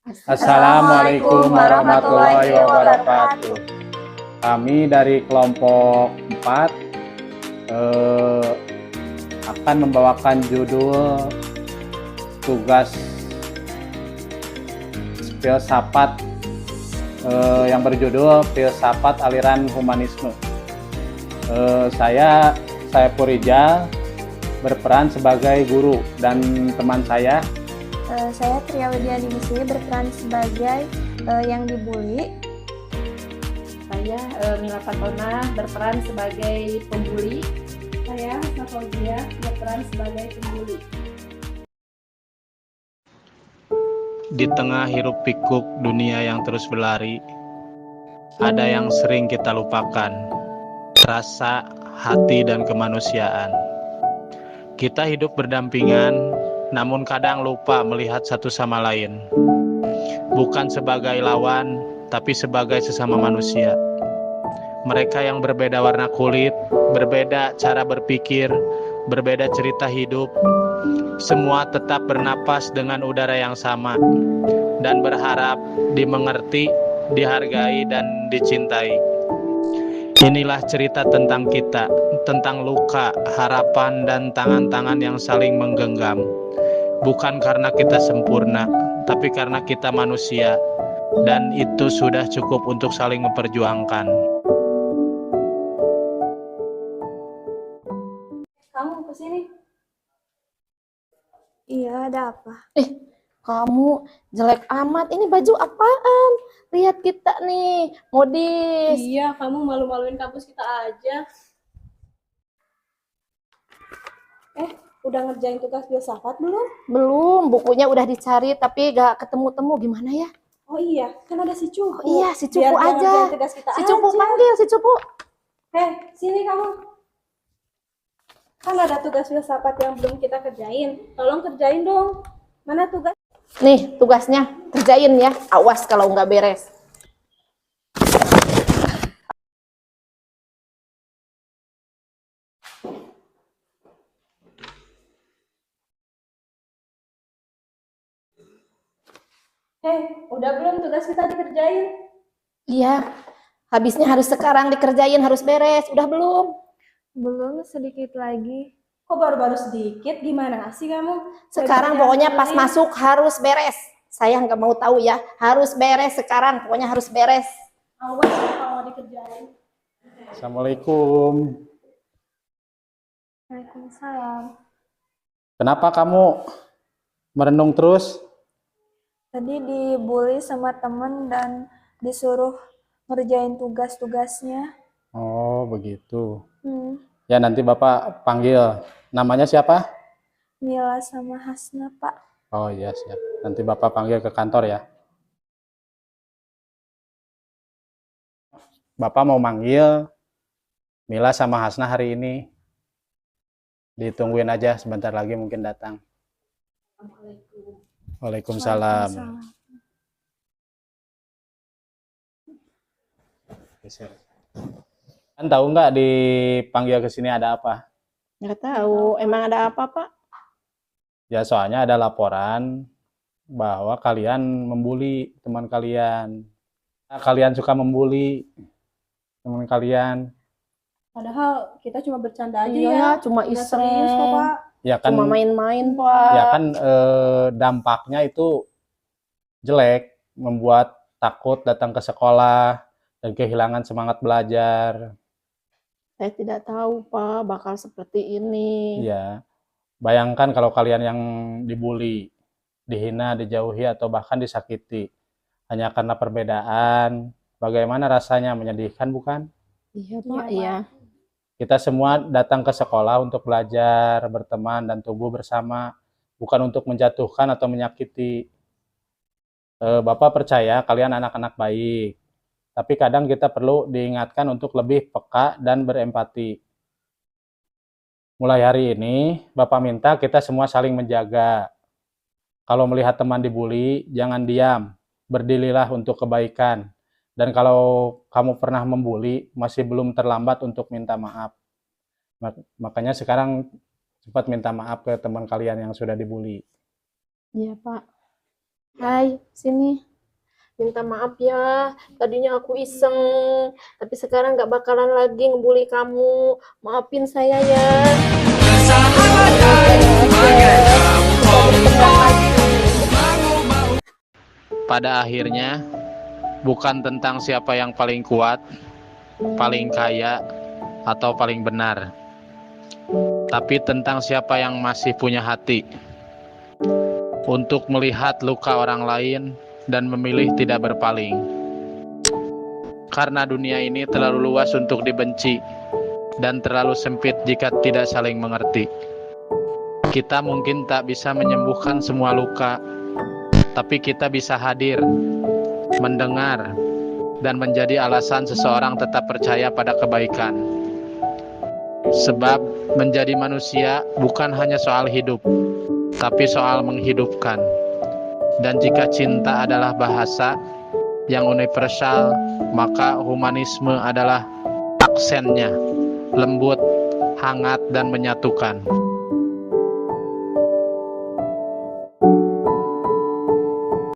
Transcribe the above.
Assalamualaikum warahmatullahi wabarakatuh. Kami dari kelompok 4 akan membawakan judul tugas filsafat yang berjudul Filsafat Aliran Humanisme. Saya Purija berperan sebagai guru dan teman saya Tria Widianingsih berperan sebagai yang dibully. Saya Mila Fatona berperan sebagai pembuli. Saya Fauzia berperan sebagai pembuli. Di tengah hiruk pikuk dunia yang terus berlari, ada yang sering kita lupakan, rasa, hati, dan kemanusiaan. Kita hidup berdampingan, namun kadang lupa melihat satu sama lain. Bukan sebagai lawan, tapi sebagai sesama manusia. Mereka yang berbeda warna kulit, berbeda cara berpikir, berbeda cerita hidup, semua tetap bernapas dengan udara yang sama dan berharap dimengerti, dihargai, dan dicintai. Inilah cerita tentang kita, tentang luka, harapan, dan tangan-tangan yang saling menggenggam. Bukan karena kita sempurna, tapi karena kita manusia, dan itu sudah cukup untuk saling memperjuangkan. Kamu kesini? Iya, ada apa? Kamu jelek amat. Ini baju apaan? Lihat kita nih, modis. Iya, kamu malu-maluin kampus kita aja. Udah ngerjain tugas filsafat belum? Belum, bukunya udah dicari tapi gak ketemu-temu. Gimana ya? Oh iya, kan ada si Cupu. Iya, si Biar Cupu dia aja. ngerjain tugas kita Si Cupu aja. panggil, si Cupu. Sini kamu. Kan ada tugas filsafat yang belum kita kerjain. Tolong kerjain dong. Mana tugas? Nih, tugasnya. Kerjain ya. Awas kalau nggak beres. Udah belum tugas kita dikerjain? Iya, habisnya harus sekarang dikerjain, harus beres. Udah belum? Belum, sedikit lagi. Kok baru-baru sedikit? Gimana sih kamu? Sekarang pokoknya pas masuk harus beres. Saya nggak mau tahu ya, harus beres sekarang. Pokoknya harus beres. Awas ya kalau dikerjain. Assalamualaikum. Waalaikumsalam. Kenapa kamu merenung terus? Tadi dibully sama temen dan disuruh ngerjain tugas-tugasnya. Oh, begitu. Ya, nanti Bapak panggil. Namanya siapa? Mila sama Hasna, Pak. Oh iya, siap. Nanti Bapak panggil ke kantor ya. Bapak mau manggil Mila sama Hasna hari ini. Ditungguin aja, sebentar lagi mungkin datang. Waalaikumsalam. Kan tahu nggak dipanggil ke sini ada apa? Nggak tahu, emang ada apa, Pak? Ya, soalnya ada laporan bahwa kalian membuli teman kalian. Kalian suka membuli teman kalian. Padahal kita cuma bercanda aja Iya, ya. cuma Nggak iseng. serius kok, Pak. Ya kan, Cuma main-main, Pak. ya kan dampaknya itu jelek, membuat takut datang ke sekolah dan kehilangan semangat belajar. Saya tidak tahu, Pak, bakal seperti ini. Iya. Bayangkan kalau kalian yang dibully, dihina, dijauhi, atau bahkan disakiti hanya karena perbedaan. Bagaimana rasanya? Menyedihkan, bukan? Iya, Pak, iya. Kita semua datang ke sekolah untuk belajar, berteman, dan tumbuh bersama, bukan untuk menjatuhkan atau menyakiti. Bapak percaya kalian anak-anak baik, tapi kadang kita perlu diingatkan untuk lebih peka dan berempati. Mulai hari ini, Bapak minta kita semua saling menjaga. Kalau melihat teman dibully, jangan diam, berdirilah untuk kebaikan. Dan kalau kamu pernah membuli, masih belum terlambat untuk minta maaf. Makanya sekarang cepat minta maaf ke teman kalian yang sudah dibully. Iya, Pak. Hai, sini. Minta maaf ya, tadinya aku iseng, tapi sekarang gak bakalan lagi ngebully kamu. Maafin saya ya. Pada akhirnya, bukan tentang siapa yang paling kuat, paling kaya, atau paling benar, tapi tentang siapa yang masih punya hati untuk melihat luka orang lain dan memilih tidak berpaling. Karena dunia ini terlalu luas untuk dibenci dan terlalu sempit jika tidak saling mengerti. Kita mungkin tak bisa menyembuhkan semua luka, tapi kita bisa hadir, mendengar, dan menjadi alasan seseorang tetap percaya pada kebaikan. Sebab menjadi manusia bukan hanya soal hidup, tapi soal menghidupkan. Dan jika cinta adalah bahasa yang universal, maka humanisme adalah aksennya, lembut, hangat, dan menyatukan.